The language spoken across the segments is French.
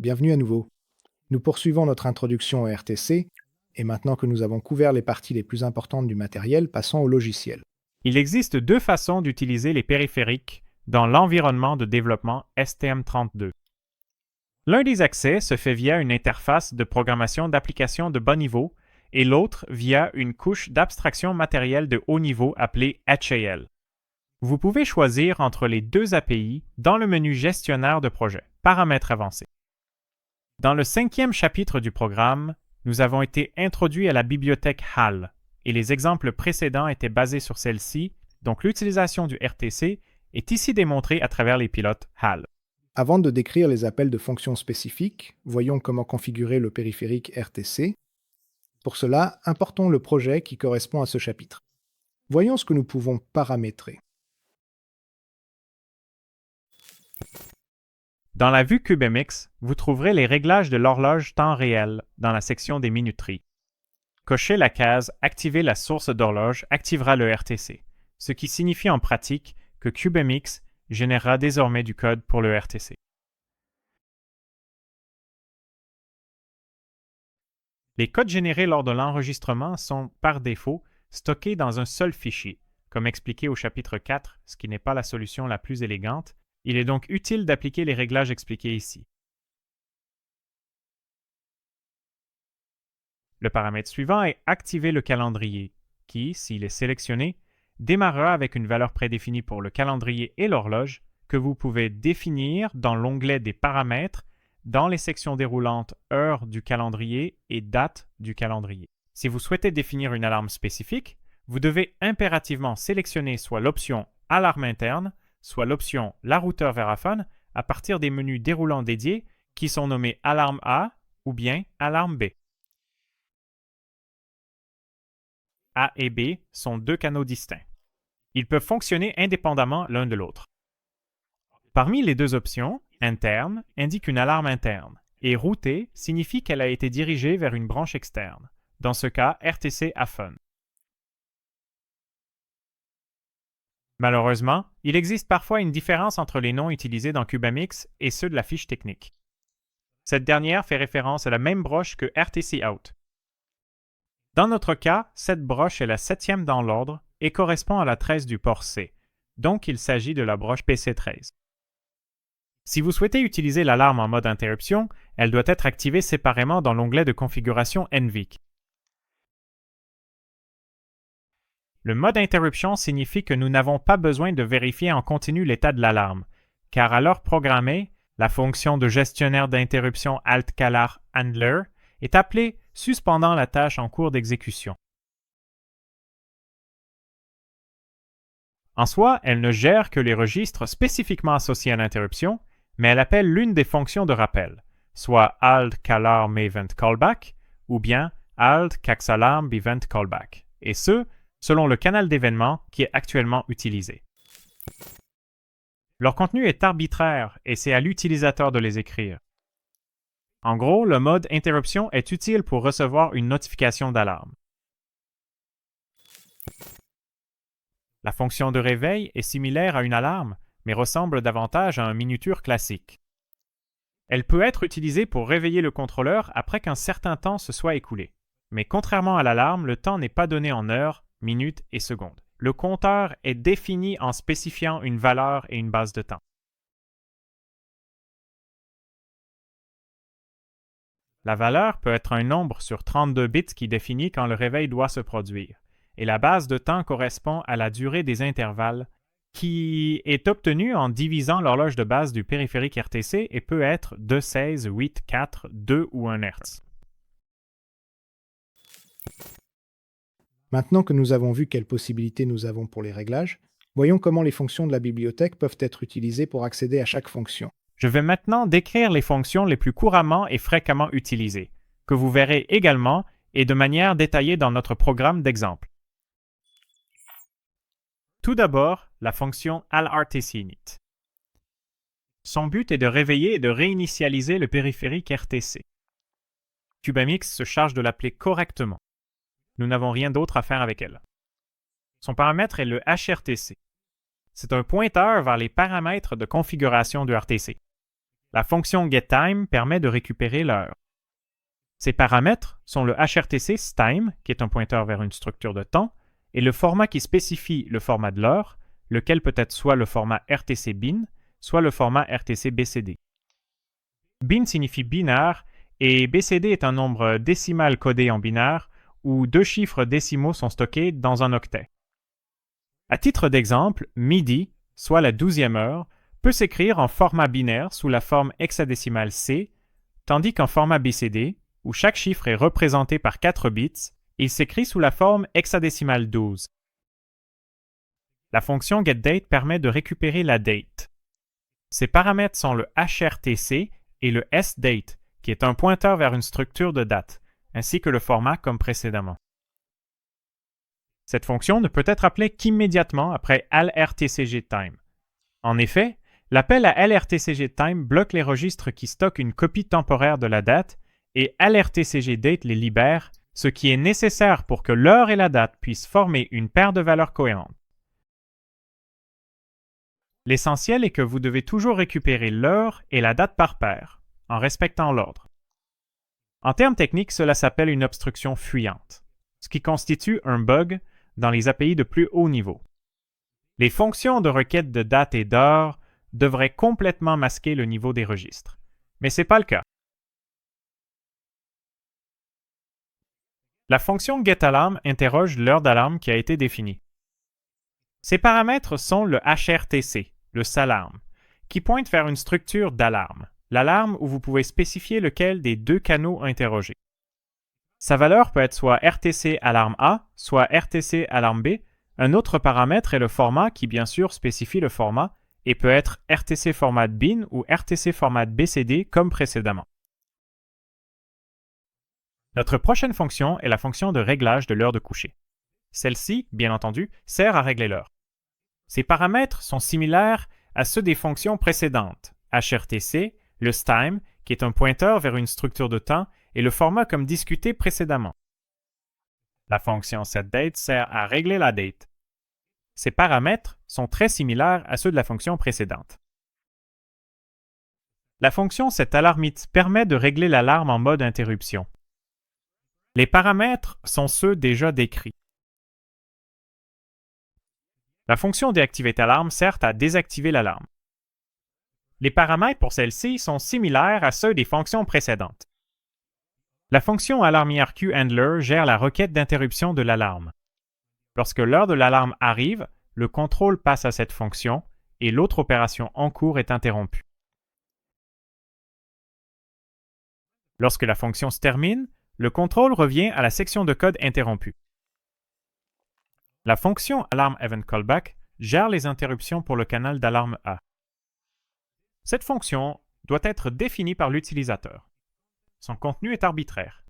Bienvenue à nouveau. Nous poursuivons notre introduction au RTC, et maintenant que nous avons couvert les parties les plus importantes du matériel, passons au logiciel. Il existe deux façons d'utiliser les périphériques dans l'environnement de développement STM32. L'un des accès se fait via une interface de programmation d'application de bas niveau et l'autre via une couche d'abstraction matérielle de haut niveau appelée HAL. Vous pouvez choisir entre les deux API dans le menu Gestionnaire de projet, Paramètres avancés. Dans le 5e chapitre du programme, nous avons été introduits à la bibliothèque HAL, et les exemples précédents étaient basés sur celle-ci, donc l'utilisation du RTC est ici démontrée à travers les pilotes HAL. Avant de décrire les appels de fonctions spécifiques, voyons comment configurer le périphérique RTC. Pour cela, importons le projet qui correspond à ce chapitre. Voyons ce que nous pouvons paramétrer. Dans la vue CubeMX, vous trouverez les réglages de l'horloge temps réel dans la section des minuteries. Cochez la case « Activer la source d'horloge » activera le RTC, ce qui signifie en pratique que CubeMX générera désormais du code pour le RTC. Les codes générés lors de l'enregistrement sont, par défaut, stockés dans un seul fichier, comme expliqué au chapitre 4, ce qui n'est pas la solution la plus élégante. Il est donc utile d'appliquer les réglages expliqués ici. Le paramètre suivant est « Activer le calendrier » qui, s'il est sélectionné, démarrera avec une valeur prédéfinie pour le calendrier et l'horloge que vous pouvez définir dans l'onglet des paramètres dans les sections déroulantes « Heure du calendrier » et « Date du calendrier ». Si vous souhaitez définir une alarme spécifique, vous devez impérativement sélectionner soit l'option « Alarme interne » soit l'option « La routeur Verafone » à partir des menus déroulants dédiés qui sont nommés « Alarme A » ou bien « Alarme B ». A et B sont deux canaux distincts. Ils peuvent fonctionner indépendamment l'un de l'autre. Parmi les deux options, « Interne » indique une alarme interne et « Routé » signifie qu'elle a été dirigée vers une branche externe, dans ce cas RTC AFON. Malheureusement, il existe parfois une différence entre les noms utilisés dans CubeMX et ceux de la fiche technique. Cette dernière fait référence à la même broche que RTC Out. Dans notre cas, cette broche est la 7e dans l'ordre et correspond à la 13 du port C, donc il s'agit de la broche PC13. Si vous souhaitez utiliser l'alarme en mode interruption, elle doit être activée séparément dans l'onglet de configuration NVIC. Le mode interruption signifie que nous n'avons pas besoin de vérifier en continu l'état de l'alarme, car à l'heure programmée, la fonction de gestionnaire d'interruption ALT-CALAR Handler est appelée suspendant la tâche en cours d'exécution. En soi, elle ne gère que les registres spécifiquement associés à l'interruption, mais elle appelle l'une des fonctions de rappel, soit ALT-CALARM-EVENT-CALLBACK ou bien ALT-CAXALARM-EVENT-CALLBACK, et ce, selon le canal d'événement qui est actuellement utilisé. Leur contenu est arbitraire et c'est à l'utilisateur de les écrire. En gros, le mode interruption est utile pour recevoir une notification d'alarme. La fonction de réveil est similaire à une alarme, mais ressemble davantage à un minuteur classique. Elle peut être utilisée pour réveiller le contrôleur après qu'un certain temps se soit écoulé. Mais contrairement à l'alarme, le temps n'est pas donné en heures, minutes et secondes. Le compteur est défini en spécifiant une valeur et une base de temps. La valeur peut être un nombre sur 32 bits qui définit quand le réveil doit se produire, et la base de temps correspond à la durée des intervalles qui est obtenue en divisant l'horloge de base du périphérique RTC et peut être 2, 16, 8, 4, 2 ou 1 Hz. Maintenant que nous avons vu quelles possibilités nous avons pour les réglages, voyons comment les fonctions de la bibliothèque peuvent être utilisées pour accéder à chaque fonction. Je vais maintenant décrire les fonctions les plus couramment et fréquemment utilisées, que vous verrez également et de manière détaillée dans notre programme d'exemple. Tout d'abord, la fonction ALRTCinit. Son but est de réveiller et de réinitialiser le périphérique RTC. CubeMX se charge de l'appeler correctement. Nous n'avons rien d'autre à faire avec elle. Son paramètre est le HRTC. C'est un pointeur vers les paramètres de configuration du RTC. La fonction getTime permet de récupérer l'heure. Ses paramètres sont le HRTC STIME, qui est un pointeur vers une structure de temps, et le format qui spécifie le format de l'heure, lequel peut être soit le format RTC bin, soit le format RTC BCD. Bin signifie binaire et BCD est un nombre décimal codé en binaire où 2 chiffres décimaux sont stockés dans un octet. À titre d'exemple, midi, soit la 12e heure, peut s'écrire en format binaire sous la forme hexadécimale C, tandis qu'en format BCD, où chaque chiffre est représenté par 4 bits, il s'écrit sous la forme hexadécimale 12. La fonction getDate permet de récupérer la date. Ses paramètres sont le HRTC et le sDate, qui est un pointeur vers une structure de date, ainsi que le format comme précédemment. Cette fonction ne peut être appelée qu'immédiatement après LRTCGTime. En effet, l'appel à LRTCGTime bloque les registres qui stockent une copie temporaire de la date et LRTCGDate les libère, ce qui est nécessaire pour que l'heure et la date puissent former une paire de valeurs cohérentes. L'essentiel est que vous devez toujours récupérer l'heure et la date par paire, en respectant l'ordre. En termes techniques, cela s'appelle une obstruction fuyante, ce qui constitue un bug dans les API de plus haut niveau. Les fonctions de requête de date et d'heure devraient complètement masquer le niveau des registres, mais ce n'est pas le cas. La fonction getAlarm interroge l'heure d'alarme qui a été définie. Ces paramètres sont le HRTC, le SALARM, qui pointe vers une structure d'alarme, l'alarme où vous pouvez spécifier lequel des 2 canaux interrogés. Sa valeur peut être soit RTC alarme A, soit RTC alarme B. Un autre paramètre est le format qui bien sûr spécifie le format et peut être RTC format bin ou RTC format BCD comme précédemment. Notre prochaine fonction est la fonction de réglage de l'heure de coucher. Celle-ci, bien entendu, sert à régler l'heure. Ces paramètres sont similaires à ceux des fonctions précédentes, HRTC, le STIME, qui est un pointeur vers une structure de temps, et le format comme discuté précédemment. La fonction setDate sert à régler la date. Ces paramètres sont très similaires à ceux de la fonction précédente. La fonction setAlarmIt permet de régler l'alarme en mode interruption. Les paramètres sont ceux déjà décrits. La fonction deActivateAlarm sert à désactiver l'alarme. Les paramètres pour celle-ci sont similaires à ceux des fonctions précédentes. La fonction AlarmIRQHandler gère la requête d'interruption de l'alarme. Lorsque l'heure de l'alarme arrive, le contrôle passe à cette fonction et l'autre opération en cours est interrompue. Lorsque la fonction se termine, le contrôle revient à la section de code interrompue. La fonction AlarmEventCallback gère les interruptions pour le canal d'alarme A. Cette fonction doit être définie par l'utilisateur. Son contenu est arbitraire.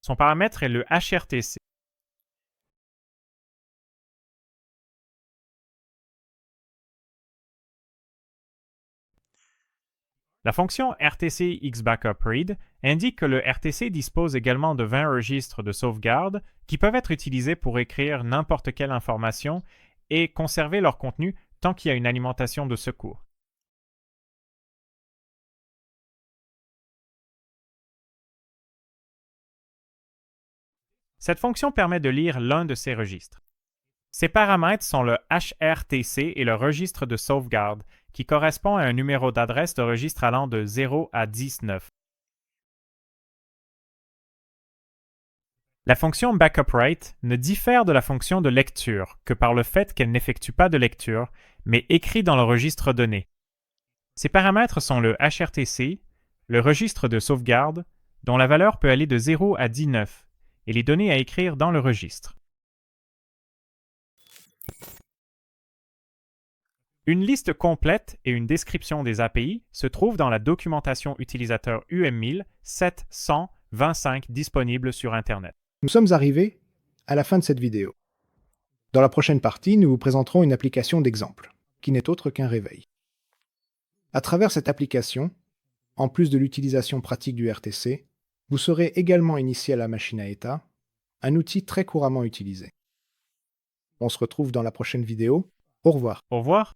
Son paramètre est le HRTC. La fonction RTC XBackupRead indique que le RTC dispose également de 20 registres de sauvegarde qui peuvent être utilisés pour écrire n'importe quelle information et conserver leur contenu tant qu'il y a une alimentation de secours. Cette fonction permet de lire l'un de ces registres. Ces paramètres sont le HRTC et le registre de sauvegarde, qui correspond à un numéro d'adresse de registre allant de 0 à 19. La fonction BackupWrite ne diffère de la fonction de lecture que par le fait qu'elle n'effectue pas de lecture, mais écrit dans le registre donné. Ces paramètres sont le HRTC, le registre de sauvegarde, dont la valeur peut aller de 0 à 19, et les données à écrire dans le registre. Une liste complète et une description des API se trouvent dans la documentation utilisateur UM1000 725 disponible sur Internet. Nous sommes arrivés à la fin de cette vidéo. Dans la prochaine partie, nous vous présenterons une application d'exemple, qui n'est autre qu'un réveil. À travers cette application, en plus de l'utilisation pratique du RTC, vous serez également initié à la machine à état, un outil très couramment utilisé. On se retrouve dans la prochaine vidéo. Au revoir. Au revoir.